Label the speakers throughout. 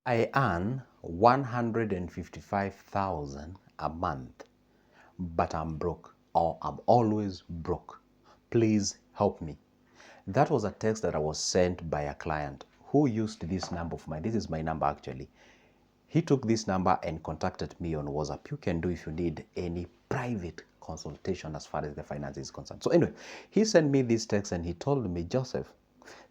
Speaker 1: I earn 155,000 a month, but I'm broke, or I'm always broke. Please help me. That was a text that I was sent by a client who used this number of mine. This is my number actually. He took this number and contacted me on WhatsApp. You can do if you need any private consultation as far as the finance is concerned. So anyway, he sent me this text and he told me, Joseph,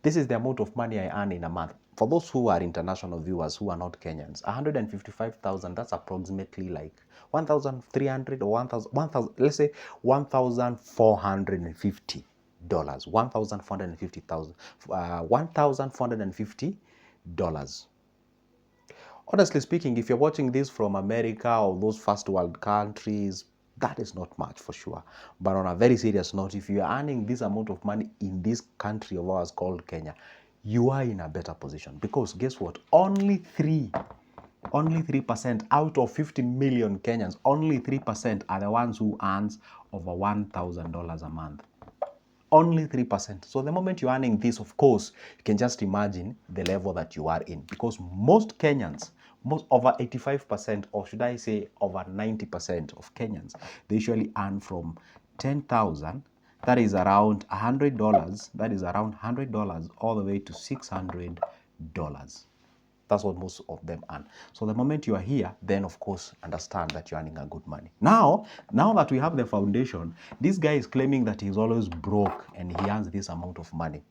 Speaker 1: this is the amount of money I earn in a month. For those who are international viewers who are not Kenyans, 155,000, that's approximately like 1,300 or 1,000, let's say $1,450. $1,450. Honestly speaking, if you're watching this from America or those first world countries, that is not much for sure. But on a very serious note, if you are earning this amount of money in this country of ours called Kenya, you are in a better position, because guess what? Only 3% out of 50 million Kenyans, only 3% are the ones who earns over $1,000 a month. Only 3%. So the moment you're earning this, of course, you can just imagine the level that you are in, because most Kenyans, over 85%, or should I say over 90% of Kenyans, they usually earn from 10,000, that is around $100, that is around $100 all the way to $600. That's what most of them earn. So the moment you are here, then of course understand that you're earning a good money. Now that we have the foundation, this guy is claiming that he's always broke and he earns this amount of money.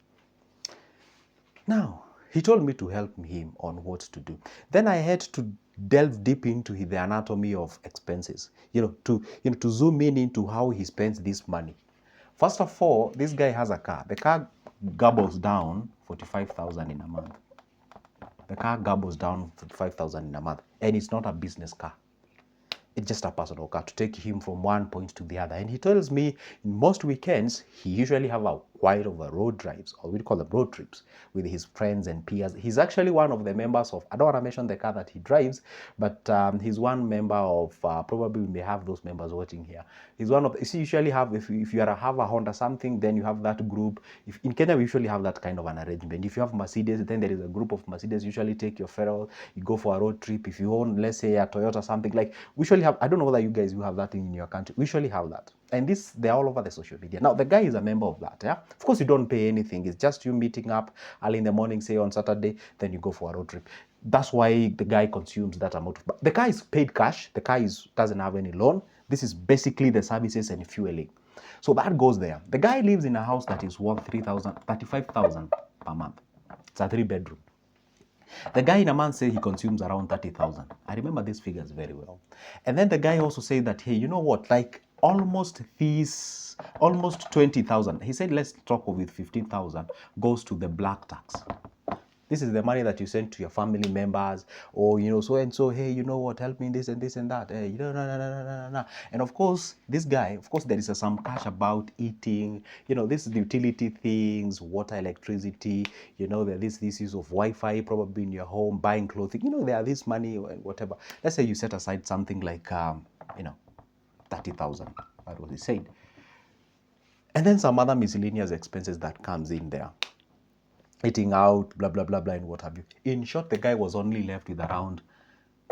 Speaker 1: Now, he told me to help him on what to do. Then I had to delve deep into the anatomy of expenses, to zoom in into how he spends this money. First of all, this guy has a car. The car gobbles down 45,000 in a month. The car gobbles down 45,000 in a month, and it's not a business car. It's just a personal car to take him from one point to the other. And he tells me most weekends he usually have a quite of a road drives, or we call them road trips, with his friends and peers. He's actually one of the members of, I don't want to mention the car that he drives, but he's one member of, probably we may have those members watching here. He's one of, you usually have, if you have a Honda something, then you have that group. If in Kenya we usually have that kind of an arrangement. If you have Mercedes, then there is a group of Mercedes. Usually take your ferrol, you go for a road trip. If you own, let's say, a Toyota something, like we usually have, I don't know whether you guys you have that in your country. We usually have that, and this, they're all over the social media. Now the guy is a member of that. Yeah, of course you don't pay anything. It's just you meeting up early in the morning, say on Saturday, then you go for a road trip. That's why the guy consumes that amount of. But the car is paid cash. The car doesn't have any loan. This is basically the services and fueling. So that goes there. The guy lives in a house that is worth 35,000 per month. It's a 3-bedroom. The guy in a month says he consumes around 30,000. I remember these figures very well. And then the guy also said that, hey, you know what, like almost 20,000. He said, let's talk with 15,000 goes to the black tax. This is the money that you send to your family members, or so and so. Hey, you know what? Help me this and this and that. Hey, no. And of course, this guy, of course, there is some cash about eating. This is the utility things, water, electricity. There are these issues of Wi-Fi probably in your home, buying clothing. There are this money and whatever. Let's say you set aside something like 30,000. That was he said. And then some other miscellaneous expenses that comes in there. Eating out, blah, blah, blah, blah, and what have you. In short, the guy was only left with around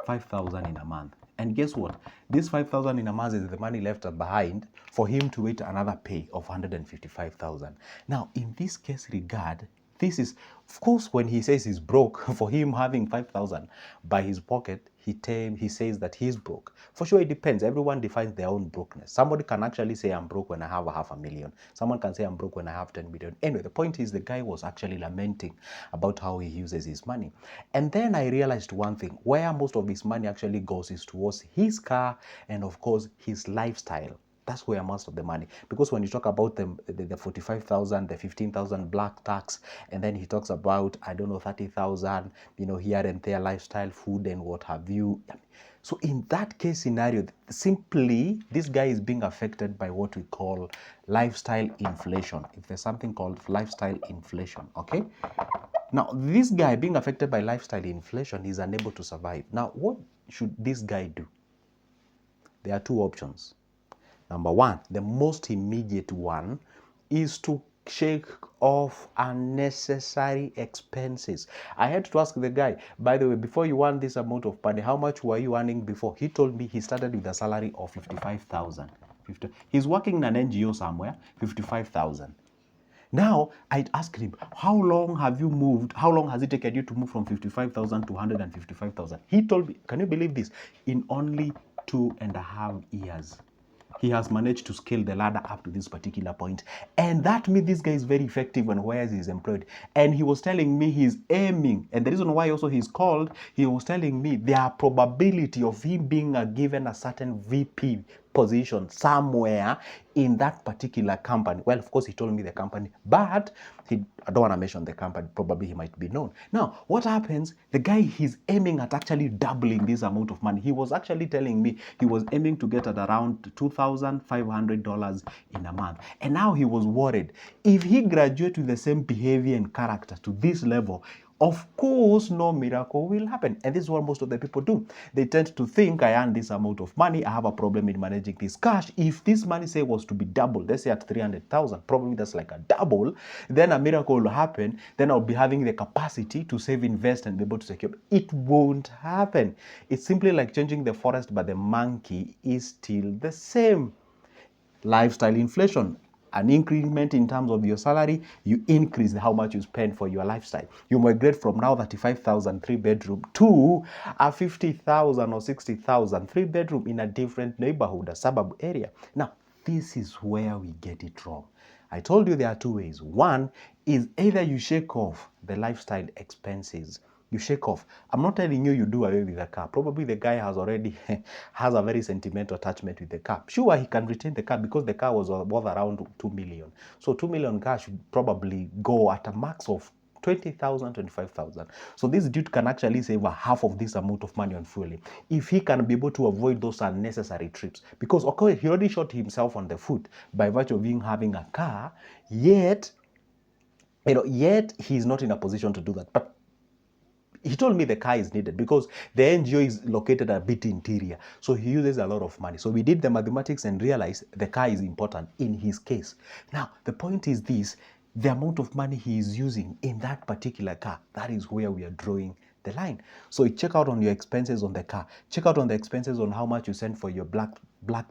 Speaker 1: 5,000 in a month. And guess what? This 5,000 in a month is the money left behind for him to wait another pay of 155,000. Now, in this case regard, this is, of course, when he says he's broke, for him having 5,000 by his pocket, he says that he's broke. For sure, it depends. Everyone defines their own brokenness. Somebody can actually say, I'm broke when I have $500,000. Someone can say, I'm broke when I have 10 million. Anyway, the point is the guy was actually lamenting about how he uses his money. And then I realized one thing, where most of his money actually goes is towards his car and, of course, his lifestyle. That's where most of the money, because when you talk about the 45,000, the 15,000 black tax, and then he talks about, I don't know, 30,000, here and there, lifestyle, food, and what have you. So in that case scenario, simply this guy is being affected by what we call lifestyle inflation. If there's something called lifestyle inflation, okay? Now, this guy being affected by lifestyle inflation is unable to survive. Now, what should this guy do? There are two options. Number one, the most immediate one, is to shake of unnecessary expenses. I had to ask the guy, by the way, before you earn this amount of money, how much were you earning before? He told me he started with a salary of 55,000. He's working in an NGO somewhere, 55,000. Now, I'd asked him, how long have you moved? How long has it taken you to move from 55,000 to 155,000? He told me, can you believe this? In only 2.5 years. He has managed to scale the ladder up to this particular point. And that means this guy is very effective on where he's employed. And he was telling me he's aiming. And the reason why also he's called, he was telling me there probability of him being given a certain VP position somewhere in that particular company. Well, of course, he told me the company, but I don't want to mention the company. Probably he might be known. Now, what happens? The guy, he's aiming at actually doubling this amount of money. He was actually telling me he was aiming to get at around $2,500 in a month. And now he was worried. If he graduates with the same behavior and character to this level, of course, no miracle will happen. And this is what most of the people do. They tend to think, I earn this amount of money, I have a problem in managing this cash. If this money, say, was to be doubled, let's say at 300,000, probably that's like a double, then a miracle will happen. Then I'll be having the capacity to save, invest, and be able to secure. It won't happen. It's simply like changing the forest, but the monkey is still the same. Lifestyle inflation. An increment in terms of your salary, you increase how much you spend for your lifestyle. You migrate from now 35,000 3-bedroom to a 50,000 or 60,000 3-bedroom in a different neighborhood, a suburb area. Now, this is where we get it wrong. I told you there are two ways. One is either you shake off the lifestyle expenses. You shake off. I'm not telling you you do away with the car. Probably the guy has already has a very sentimental attachment with the car. Sure, he can retain the car because the car was worth around 2 million. So 2 million cash should probably go at a max of 20,000, 25,000. So this dude can actually save a half of this amount of money on fueling if he can be able to avoid those unnecessary trips. Because okay, he already shot himself on the foot by virtue of him having a car, yet he's not in a position to do that. But he told me the car is needed because the NGO is located a bit interior. So he uses a lot of money. So we did the mathematics and realized the car is important in his case. Now, the point is this, the amount of money he is using in that particular car, that is where we are drawing the line. So check out on your expenses on the car. Check out on the expenses on how much you send for your black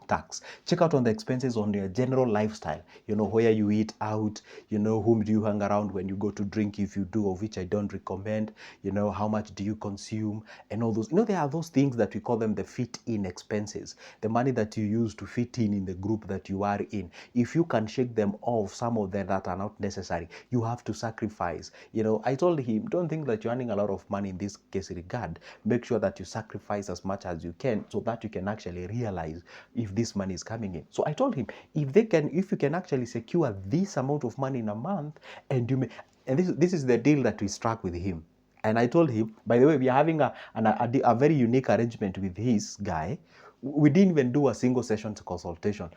Speaker 1: tax. Check out on the expenses on your general lifestyle. Where you eat out, whom do you hang around when you go to drink, if you do, of which I don't recommend, how much do you consume, and all those. There are those things that we call them the fit-in expenses, the money that you use to fit in the group that you are in. If you can shake them off, some of them that are not necessary, you have to sacrifice. I told him, don't think that you're earning a lot of money in this case regard. Make sure that you sacrifice as much as you can so that you can actually realize if this money is coming in. So I told him, if you can actually secure this amount of money in a month, and this is the deal that we struck with him. And I told him, by the way, we are having a very unique arrangement with this guy. We didn't even do a single session to consultation.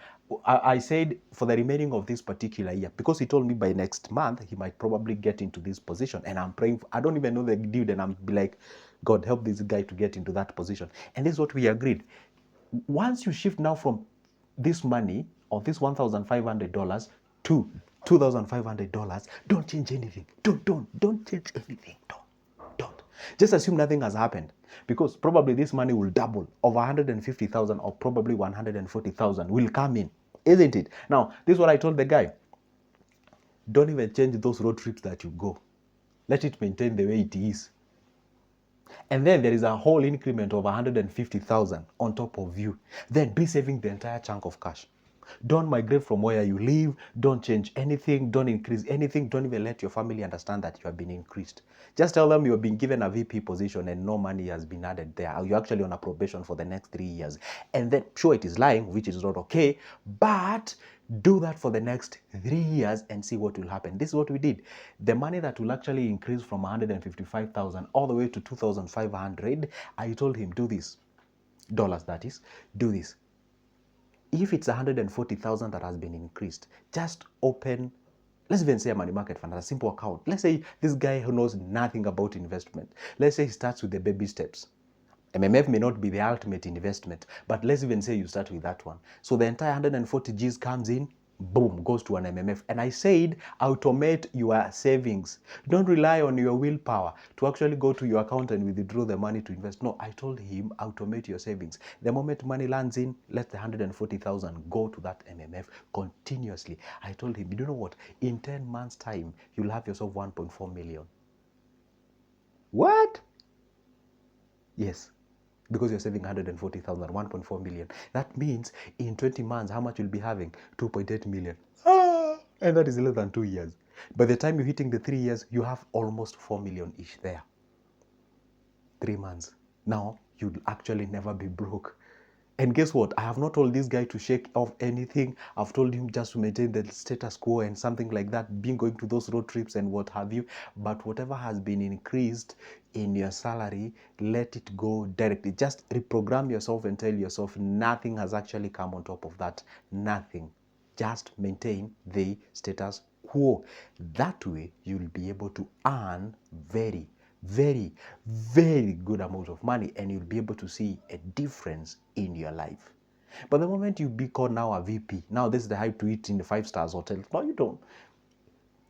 Speaker 1: I said for the remaining of this particular year, because he told me by next month he might probably get into this position, and I'm praying. I don't even know the dude, and I'm be like, God help this guy to get into that position. And this is what we agreed. Once you shift now from this money of this $1,500 to $2,500, don't change anything. Don't change anything. Don't. Just assume nothing has happened, because probably this money will double of 150,000 or probably 140,000 will come in, isn't it? Now, this is what I told the guy. Don't even change those road trips that you go. Let it maintain the way it is. And then there is a whole increment of 150,000 on top of you. Then be saving the entire chunk of cash. Don't migrate from where you live. Don't change anything. Don't increase anything. Don't even let your family understand that you have been increased. Just tell them you have been given a VP position and no money has been added there. You're actually on a probation for the next 3 years. And then, sure, it is lying, which is not okay, but do that for the next 3 years and see what will happen. This is what we did. The money that will actually increase from 155,000 all the way to 2,500, I told him, do this. Dollars, that is. Do this. If it's 140,000 that has been increased, just open, let's even say a money market fund, a simple account. Let's say this guy who knows nothing about investment. Let's say he starts with the baby steps. MMF may not be the ultimate investment, but let's even say you start with that one. So the entire 140 Gs comes in, boom, goes to an MMF. And I said, automate your savings. Don't rely on your willpower to actually go to your account and withdraw the money to invest. No, I told him, automate your savings. The moment money lands in, let the 140,000 go to that MMF continuously. I told him, you know what? In 10 months' time, you'll have yourself 1.4 million. What? Yes. Because you're saving 140,000, 1.4 million. That means in 20 months, how much you'll be having? 2.8 million. And that is less than 2 years. By the time you're hitting the 3 years, you have almost 4 million-ish there. 3 months. Now, you'll actually never be broke. And guess what? I have not told this guy to shake off anything. I've told him just to maintain the status quo and something like that, being going to those road trips and what have you. But whatever has been increased in your salary, let it go directly. Just reprogram yourself and tell yourself nothing has actually come on top of that. Nothing. Just maintain the status quo. That way, you'll be able to earn very, very, very good amount of money, and you'll be able to see a difference in your life. But the moment you become now a VP, now this is the hype to eat in the 5 stars hotel. No, you don't.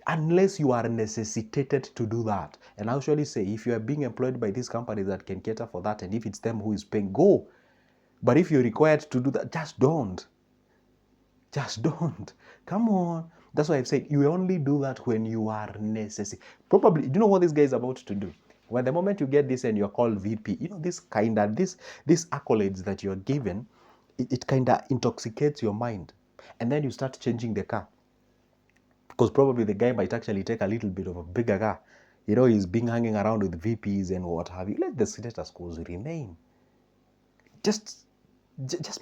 Speaker 1: Unless you are necessitated to do that. And I usually say, if you are being employed by these companies that can cater for that, and if it's them who is paying, go. But if you're required to do that, just don't. Just don't. Come on. That's why I've said you only do that when you are necessary. Probably, do you know what this guy is about to do? When the moment you get this and you're called VP, you know, this accolades that you're given, it kind of intoxicates your mind. And then you start changing the car. Because probably the guy might actually take a little bit of a bigger car. You know, he's been hanging around with VPs and what have you. Let the status quo remain. Just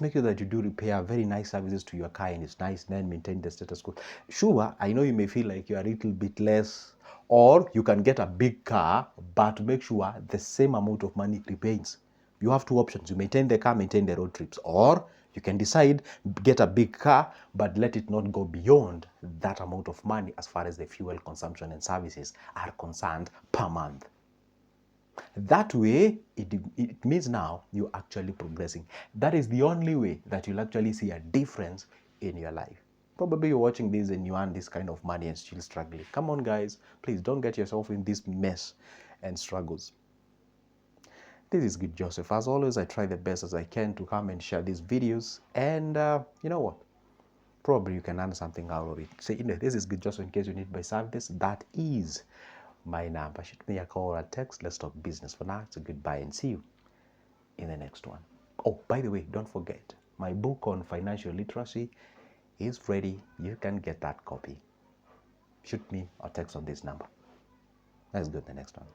Speaker 1: make sure that you do repair very nice services to your car and it's nice, and then maintain the status quo. Sure, I know you may feel like you're a little bit less, or you can get a big car, but make sure the same amount of money remains. You have two options. You maintain the car, maintain the road trips, or you can decide, get a big car, but let it not go beyond that amount of money as far as the fuel consumption and services are concerned per month. That way, it means now you're actually progressing. That is the only way that you'll actually see a difference in your life. Probably you're watching this and you earn this kind of money and still struggling. Come on, guys. Please don't get yourself in this mess and struggles. This is Good Joseph. As always, I try the best as I can to come and share these videos. And you know what? Probably you can earn something out of it. Say, this is Good Joseph in case you need my service. That is my number. Shoot me a call or a text. Let's talk business. For now, it's a goodbye and see you in the next one. Oh, by the way, don't forget, my book on financial literacy is ready. You can get that copy. Shoot me or text on this number. Let's go to the next one.